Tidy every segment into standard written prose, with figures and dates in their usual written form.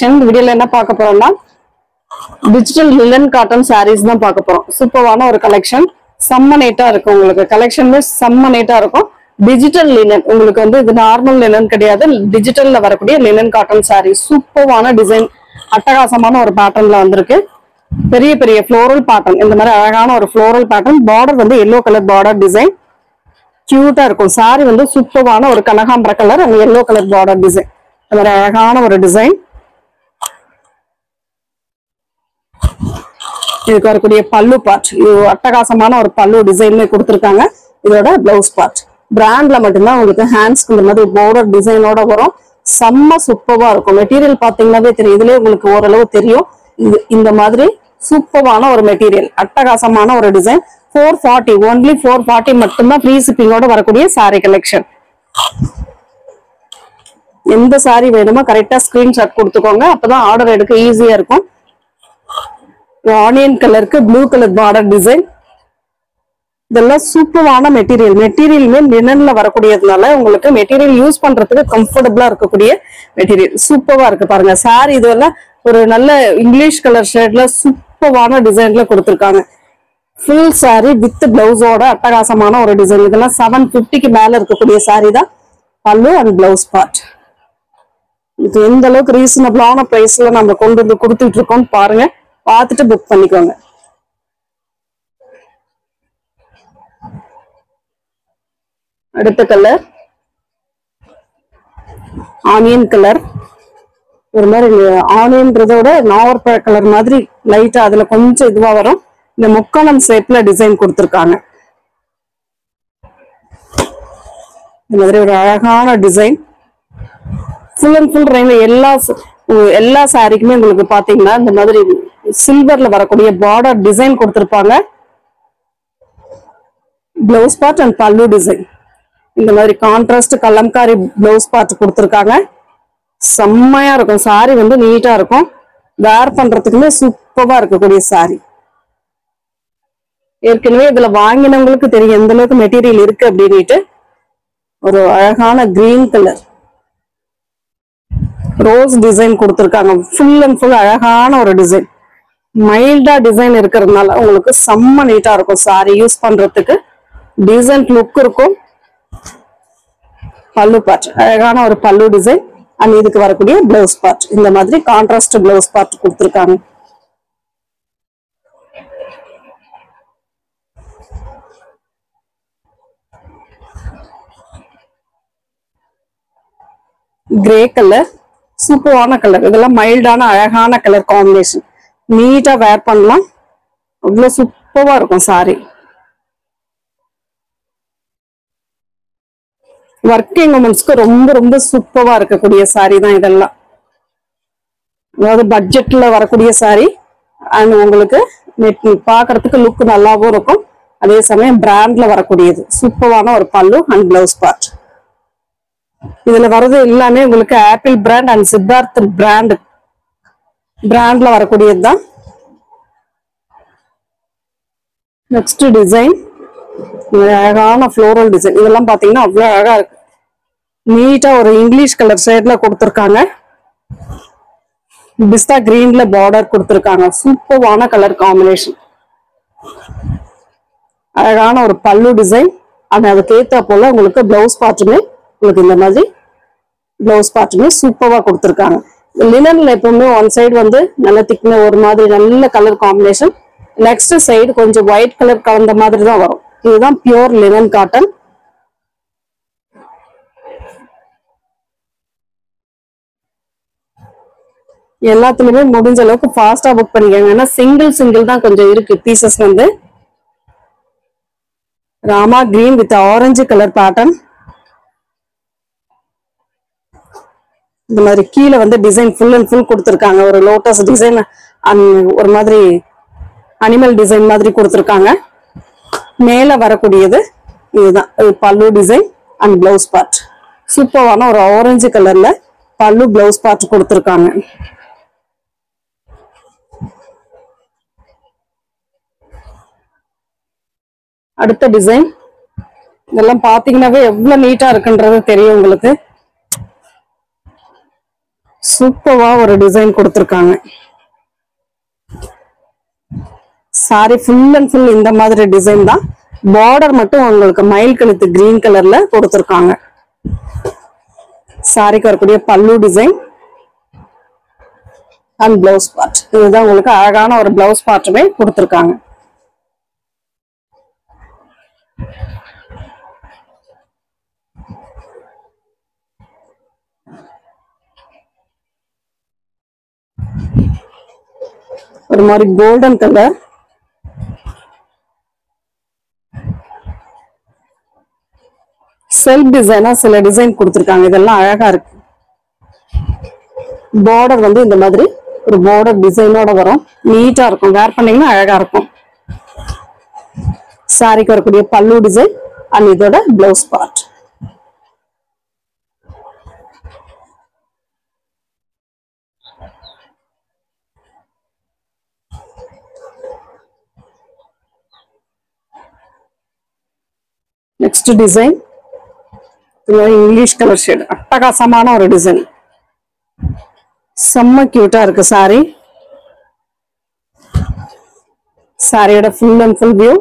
Collection. இந்த வீடியோல என்ன பார்க்க போறோம்னா டிஜிட்டல் லினன் காட்டன் சாரீஸ் தான் பார்க்க போறோம். சூப்பரான ஒரு கலெக்ஷன், செம்ம நீட்டா இருக்கும். உங்களுக்கு கலெக்ஷன் செம்ம நீட்டா இருக்கும். டிஜிட்டல் லினன் உங்களுக்கு வந்து இது நார்மல் லினன் கிடையாது, டிஜிட்டல்ல வரக்கூடிய லினன் காட்டன் சாரீ. சூப்பரான டிசைன், அட்டகாசமான ஒரு பேட்டர்ன்ல வந்திருக்கு. பெரிய பெரிய ஃப்ளோரல் பேட்டர்ன், இந்த மாதிரி அழகான ஒரு ஃப்ளோரல் பேட்டர்ன். பார்டர் வந்து எல்லோ கலர் பார்டர் டிசைன், கியூட்டா இருக்கும். சாரி வந்து சூப்பரான ஒரு கனகாம்பர colour and yellow colour border design. இந்த மாதிரி அழகான ஒரு டிசைன். இதுக்கு வரக்கூடிய பல்லு பார்ட், இது அட்டகாசமான ஒரு பல்லு டிசைன் கொடுத்துருக்காங்க. இதோட பிளவுஸ் பார்ட் பிராண்ட்ல மட்டும்தான் உங்களுக்கு ஹேண்ட்ஸ்க்கு இந்த மாதிரி பார்டர் டிசைனோட வரும். செம்ம சூப்பரா இருக்கும். மெட்டீரியல் பாத்தீங்கன்னாவே தெரியும், இதுலயே உங்களுக்கு ஓரளவு தெரியும். இந்த மாதிரி சூப்பரான ஒரு மெட்டீரியல், அட்டகாசமான ஒரு டிசைன். 440 ஒன்லி 440 மட்டும்தான் ஃப்ரீ ஷிப்பிங்கோட வரக்கூடிய சாரி கலெக்ஷன். எந்த சாரி வேணுமோ கரெக்டா ஸ்கிரீன்ஷாட் கொடுத்துக்கோங்க, அப்பதான் ஆர்டர் எடுக்க ஈஸியா இருக்கும். ஆனியன் கலருக்கு ப்ளூ கலர் பார்டர் டிசைன். இதெல்லாம் சூப்பரான மெட்டீரியல். மெட்டீரியலுமே லினன்ல வரக்கூடியதுனால உங்களுக்கு மெட்டீரியல் யூஸ் பண்றதுக்கு கம்ஃபர்டபுளா இருக்கக்கூடிய மெட்டீரியல். சூப்பரா இருக்கு பாருங்க சாரி. இதெல்லாம் ஒரு நல்ல இங்கிலீஷ் கலர் ஷேட்ல சூப்பரான டிசைன்ல கொடுத்துருக்காங்க. ஃபுல் சாரி வித் பிளவுஸோட அட்டகாசமான ஒரு டிசைன். இதெல்லாம் 750க்கு மேல இருக்கக்கூடிய சாரி தான். பல்லு அண்ட் பிளவுஸ் பார்ட். இது எந்த அளவுக்கு ரீசனபிளான பிரைஸ்ல நம்ம கொண்டு வந்து கொடுத்துட்டு இருக்கோம் பாருங்க, பார்த்துட்டு புக் பண்ணிக்கோங்க. அடுத்த கலர் ஆனியன் கலர். ஒரு மாதிரி ஆனியன்றதோட நாவற்பழ கலர் மாதிரி லைட்டா அதுல கொஞ்சம் இதுவா வரும். இந்த முக்கோணம் ஷேப்ல டிசைன் கொடுத்துருக்காங்க. இந்த மாதிரி ஒரு அழகான design. Full and full range எல்லா சாரிக்குமே உங்களுக்கு பாத்தீங்கன்னா இந்த மாதிரி சில்வர்ல வரக்கூடிய பார்டர் டிசைன் கொடுத்திருப்பாங்க. பிளவுஸ் பார்ட் அண்ட் பல்லு டிசைன். இந்த மாதிரி கான்ட்ராஸ்ட் கலம்காரி பிளவுஸ் பார்ட் கொடுத்திருக்காங்க. செம்மையா இருக்கும் சாரி, வந்து நீட்டா இருக்கும். வேர் பண்றதுக்குமே சூப்பரா இருக்கக்கூடிய சாரி. ஏற்கனவே இதுல வாங்கினவங்களுக்கு தெரியும் எந்த அளவுக்கு மெட்டீரியல் இருக்கு அப்படின்ட்டு. ஒரு அழகான கிரீன் கலர் ரோஸ் டிசைன் கொடுத்துருக்காங்க. ஃபுல் அண்ட் ஃபுல் அழகான ஒரு டிசைன். மைல்டா டிசைன் இருக்கிறதுனால உங்களுக்கு செம்ம நீட்டா இருக்கும் சாரி யூஸ் பண்றதுக்கு. டீசன்ட் லுக் இருக்கும். பல்லு பார்ட் அழகான ஒரு பல்லு டிசைன் அண்ட் இதுக்கு வரக்கூடிய பிளவுஸ் பார்ட் இந்த மாதிரி கான்ட்ராஸ்ட் பிளவுஸ் பார்ட் கொடுத்துருக்காங்க. கிரே கலர் சூப்பரான கலர். இதெல்லாம் மைல்டான அழகான கலர் காம்பினேஷன். நீட்டா வேர் பண்ணலாம், அவ்வளவு சூப்பரா இருக்கும் சாரி. ஒர்க்கிங் உமன்ஸ்க்கு ரொம்ப ரொம்ப சூப்பரா இருக்கக்கூடிய சாரி தான் இதெல்லாம். அதாவது பட்ஜெட்ல வரக்கூடிய சாரி அண்ட் உங்களுக்கு பாக்குறதுக்கு லுக் நல்லாவும் இருக்கும். அதே சமயம் பிராண்ட்ல வரக்கூடியது. சூப்பரான ஒரு பல்லு அண்ட் பிளவுஸ் பார்ட். இதுல வர்றது எல்லாமே உங்களுக்கு ஆப்பிள் பிராண்ட் அண்ட் சித்தார்த் பிராண்ட்ல வரக்கூடியது தான். நெக்ஸ்ட் டிசைன் அழகான ஃப்ளோரல் டிசைன். இதெல்லாம் பாத்தீங்கன்னா அவ்வளவு அழகா இருக்கு. நீட்டா ஒரு இங்கிலீஷ் கலர் ஷேட்ல கொடுத்துருக்காங்க. பிஸ்தா கிரீன்ல பார்டர் கொடுத்துருக்காங்க. சூப்பரான கலர் காம்பினேஷன். அழகான ஒரு பல்லு டிசைன் அண்ட் அதுக்கு ஏத்தா போல உங்களுக்கு பிளவுஸ் பார்ட்டுமே உங்களுக்கு இந்த மாதிரி பிளவுஸ் பார்ட்டுமே சூப்பரா கொடுத்துருக்காங்க. லினன்ல எப்பவுமே ஒன் சைடு வந்து நல்ல திக்ன ஒரு மாதிரி நல்ல கலர் காம்பினேஷன், நெக்ஸ்ட் சைடு கொஞ்சம் ஒயிட் கலர் கலந்த மாதிரி தான் வரும். இதுதான் பியூர் லினன் காட்டன். எல்லாத்துலயுமே முடிஞ்ச அளவுக்கு ஃபாஸ்டா புக் பண்ணிக்கோங்க. ஏன்னா சிங்கிள் தான் கொஞ்சம் இருக்கு பீசஸ். வந்து Rama green with orange colour pattern. இந்த மாதிரி கீழே வந்து டிசைன் ஃபுல் அண்ட் ஃபுல் கொடுத்துருக்காங்க. ஒரு லோட்டஸ் டிசைன் அண்ட் ஒரு மாதிரி அனிமல் டிசைன் மாதிரி கொடுத்துருக்காங்க. மேல வரக்கூடியது இதுதான் பல்லு டிசைன் அண்ட் பிளவுஸ் பார்ட். சூப்பரான ஒரு ஆரஞ்சு கலர்ல பல்லு பிளவுஸ் பார்ட் கொடுத்துருக்காங்க. அடுத்த டிசைன் இதெல்லாம் பாத்தீங்கன்னாவே எவ்வளவு நீட்டா இருக்குன்றது தெரியும் உங்களுக்கு. சூப்பரா ஒரு டிசைன் கொடுத்திருக்காங்க. சாரி ஃபுல் அண்ட் ஃபுல் இந்த மாதிரி டிசைன் தான். பார்டர் மட்டும் உங்களுக்கு மயில் கழுத்து கிரீன் கலர்ல கொடுத்திருக்காங்க. சாரிக்கு வரக்கூடிய பல்லு டிசைன் அண்ட் பிளவுஸ் பார்ட். இதுதான் உங்களுக்கு அழகான ஒரு பிளவுஸ் பார்ட்டுமே கொடுத்திருக்காங்க. ஒரு மாதிரி கோல்டன் கலர், செல்ஃப் டிசைனா சில டிசைன் கொடுத்திருக்காங்க. இதெல்லாம் அழகா இருக்கு. பார்டர் வந்து இந்த மாதிரி ஒரு பார்டர் டிசைனோட வரும். நீட்டா இருக்கும். வேர் பண்ணீங்கன்னா அழகா இருக்கும். சாரிக்கு வரக்கூடிய பல்லு டிசைன் அண்ட் இதோட blouse part. Next design English colour shade. அட்டகாசமான ஒரு டிசைன். செம்ம கியூட்டா இருக்கு சாரி. சாரியோட ஃபுல் அண்ட் ஃபுல் வியூ.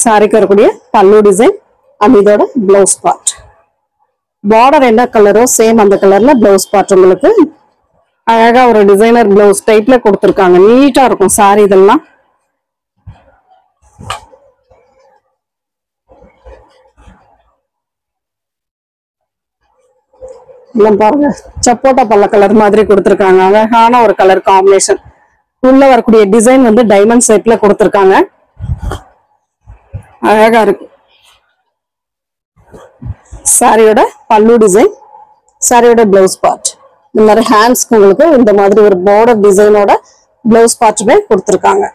சாரிக்கு வரக்கூடிய பல்லு டிசைன் அண்ட் இதோட பிளவுஸ் பார்ட். பார்டர் என்ன கலரோ சேம் அந்த கலர்ல பிளவுஸ் பார்ட் உங்களுக்கு அழகா ஒரு டிசைனர் பிளவுஸ் டைப்ல கொடுத்திருக்காங்க. நீட்டா இருக்கும் சாரி. இதெல்லாம் பாருங்க, சப்போட்டா பல்ல கலர் மாதிரி கொடுத்திருக்காங்க. அழகான ஒரு கலர் காம்பினேஷன். உள்ள வரக்கூடிய டிசைன் வந்து டைமண்ட் ஷேப்ல கொடுத்திருக்காங்க. அழகா இருக்கு. சாரியோட பல்லு டிசைன், சாரியோட பிளவுஸ் பார்ட். இந்த மாதிரி ஹேண்ட்ஸ்க்கு உங்களுக்கு இந்த மாதிரி ஒரு பார்டர் டிசைனோட பிளவுஸ் பார்ட்டுமே கொடுத்திருக்காங்க.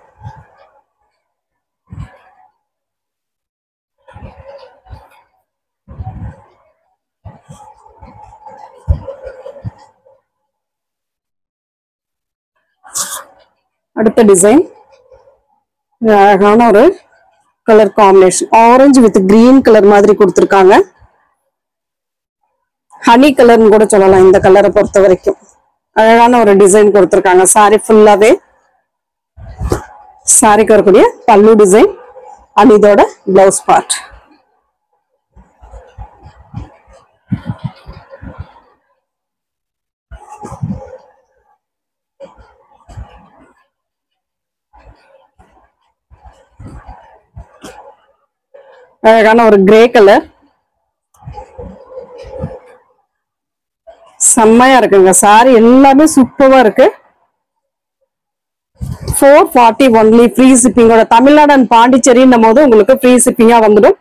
அடுத்த டிசைன் அழகான ஒரு colour combination. Orange with green colour மாதிரி கொடுத்திருக்காங்க. ஹனி கலர்னு கூட சொல்லலாம். இந்த கலரை பொறுத்த வரைக்கும் அழகான ஒரு டிசைன் கொடுத்திருக்காங்க. சாரி ஃபுல்லாவே. சாரிக்கு வரக்கூடிய பல்லு டிசைன் அண்ட் இதோட பிளவுஸ் பார்ட். அழகான ஒரு கிரே கலர். செம்மையா இருக்குங்க. சாரி எல்லாமே சூப்பரா இருக்கு. 440 ஒன்லி. ஃப்ரீ ஷிப்பிங்கோட. தமிழ்நாடு அண்ட் பாண்டிச்சேரின்னும் போது உங்களுக்கு ஃப்ரீ ஷிப்பிங்கா வந்துடும்.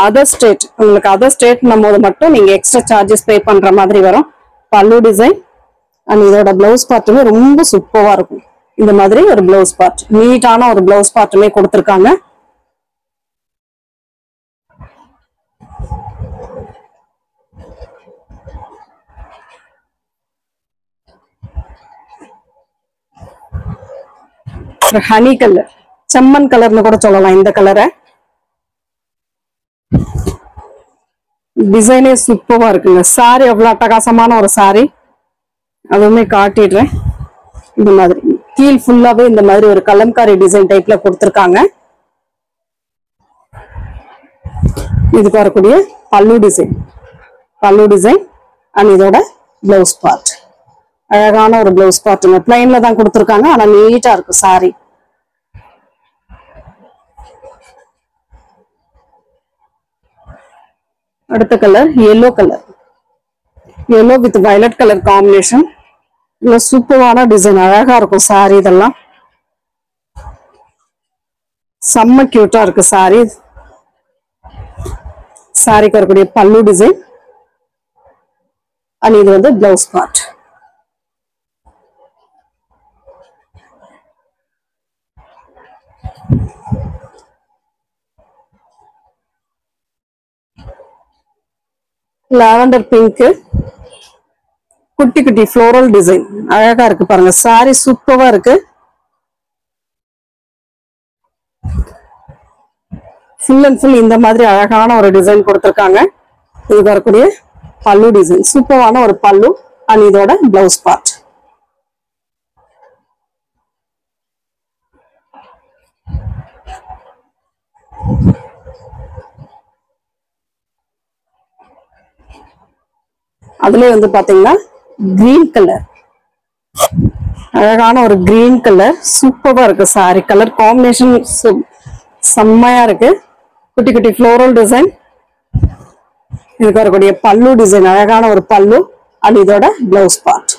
அதர் ஸ்டேட் உங்களுக்கு அதர் ஸ்டேட்னும் போது மட்டும் நீங்க எக்ஸ்ட்ரா சார்ஜஸ் பே பண்ற மாதிரி வரும். பல்லு டிசைன் அண்ட் இதோட பிளவுஸ் பார்ட்டுமே ரொம்ப சூப்பரா இருக்கும். இந்த மாதிரி ஒரு பிளவுஸ் பார்ட், நீட்டான ஒரு பிளவுஸ் பார்ட்டுமே கொடுத்திருக்காங்க. ஹனி கலர், செம்மன் கலர்னு கூட சொல்லலாம். இந்த கலரை டிசைனே சூப்பரா இருக்குங்க. சாரி அவ்வளவு அட்டகாசமான ஒரு சாரி. அதுவுமே காட்டிடுறேன். இந்த மாதிரி கீழ் ஃபுல்லாவே இந்த மாதிரி ஒரு கலம்காரி டிசைன் டைப்ல கொடுத்திருக்காங்க. இதுக்கு வரக்கூடிய பல்லு டிசைன், பல்லு டிசைன் அண்ட் இதோட பிளவுஸ் பார்ட். அழகான ஒரு பிளவுஸ் பார்ட்டுங்க. பிளைன்ல தான் கொடுத்திருக்காங்க. ஆனா நீட்டா இருக்கு சாரி. அடுத்த colour yellow colour. yellow with violet colour combination. இல்ல சூப்பரான டிசைன். அழகா இருக்கும் சாரி. இதெல்லாம் செம்ம கியூட்டா இருக்கு சாரி. சாரிக்கு வரக்கூடிய பல்லு டிசைன் அண்ட் இது வந்து பிளவுஸ் பார்ட். லாவெண்டர் பிங்க், குட்டி குட்டி ஃப்ளோரல் டிசைன். அழகா இருக்கு பாருங்க. சாரி சூப்பரா இருக்கு. ஃபுல் அண்ட் ஃபுல் இந்த மாதிரி அழகான ஒரு டிசைன் கொடுத்திருக்காங்க. இது வரக்கூடிய பல்லு டிசைன், சூப்பரான ஒரு பல்லு அண்ட் இதோட பிளவுஸ் பார்ட். அதுலயே வந்து பாத்தீங்கன்னா கிரீன் கலர், அழகான ஒரு கிரீன் கலர், சூப்பரா இருக்கு. சாரி கலர் காம்பினேஷன் செம்மையா இருக்கு. குட்டி குட்டி ஃப்ளோரல் டிசைன், இதுக்கு வரக்கூடிய பல்லு டிசைன், அழகான ஒரு பல்லு அண்ட் இதோட பிளவுஸ் பார்ட்.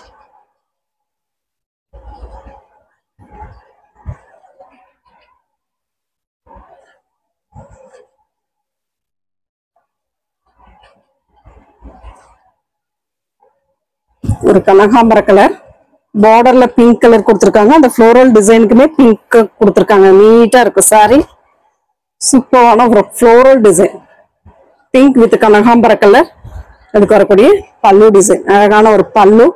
ஒரு கனகாம்பர கலர், பார்டர்ல பிங்க் கலர் கொடுத்திருக்காங்க. அந்த ஃப்ளோரல் டிசைனுக்குமே பிங்க் கொடுத்திருக்காங்க. நீட்டா இருக்கு சாரி. சூப்பரான ஒரு ஃப்ளோரல் டிசைன், பிங்க் வித் கனகாம்பர கலர். அதுக்கு வரக்கூடிய பல்லு டிசைன், அழகான ஒரு பல்லு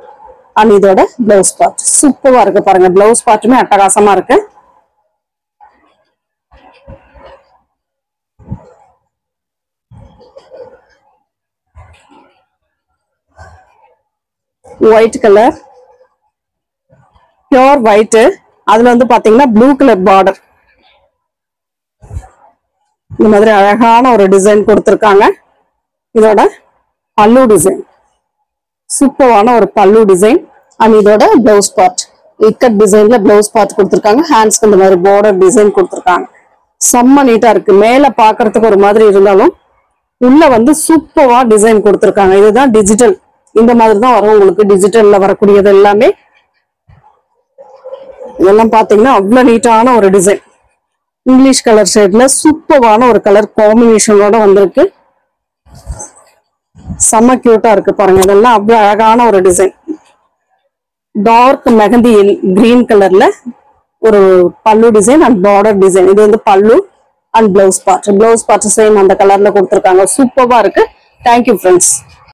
அண்ட் இதோட பிளவுஸ் பார்ட். சூப்பரா இருக்கு பாருங்க. பிளவுஸ் பார்ட்டுமே அட்டகாசமா இருக்கு. ஒயிட் கலர், பியோர் ஒயிட், அதுல வந்து பாத்தீங்கன்னா ப்ளூ கலர் பார்டர். இந்த மாதிரி அழகான ஒரு டிசைன் கொடுத்திருக்காங்க. இதோட பல்லு டிசைன், சூப்பரான ஒரு பல்லு டிசைன் அண்ட் இதோட பிளவுஸ் பார்ட். இக்கட் டிசைன்ல பிளவுஸ் பார்ட் கொடுத்திருக்காங்க. ஹேண்ட்ஸ்க்கு இந்த மாதிரி பார்டர் டிசைன் கொடுத்திருக்காங்க. செம்ம நீட்டா இருக்கு. மேல பாக்குறதுக்கு ஒரு மாதிரி இருந்தாலும் உள்ள வந்து சூப்பரா டிசைன் கொடுத்திருக்காங்க. இதுதான் டிஜிட்டல், இந்த மாதிரி தான் வரும் உங்களுக்கு. டிஜிட்டல்ல வரக்கூடியது எல்லாமே இதெல்லாம் பாத்தீங்கன்னா அவ்வளவு நீட்டான ஒரு டிசைன். இங்கிலீஷ் கலர் ஷேட்ல சூப்பரான ஒரு கலர் காம்பினேஷனோட வந்திருக்கு. செம்ம கியூட்டா இருக்கு பாருங்க. இதெல்லாம் அவ்வளவு அழகான ஒரு டிசைன். டார்க் மெஹந்தி கிரீன் கலர்ல ஒரு பல்லு டிசைன் அண்ட் பார்டர் டிசைன். இது வந்து பல்லு and blouse part. Blouse part same அந்த கலர்ல கொடுத்திருக்காங்க. சூப்பரா இருக்கு. Thank you friends.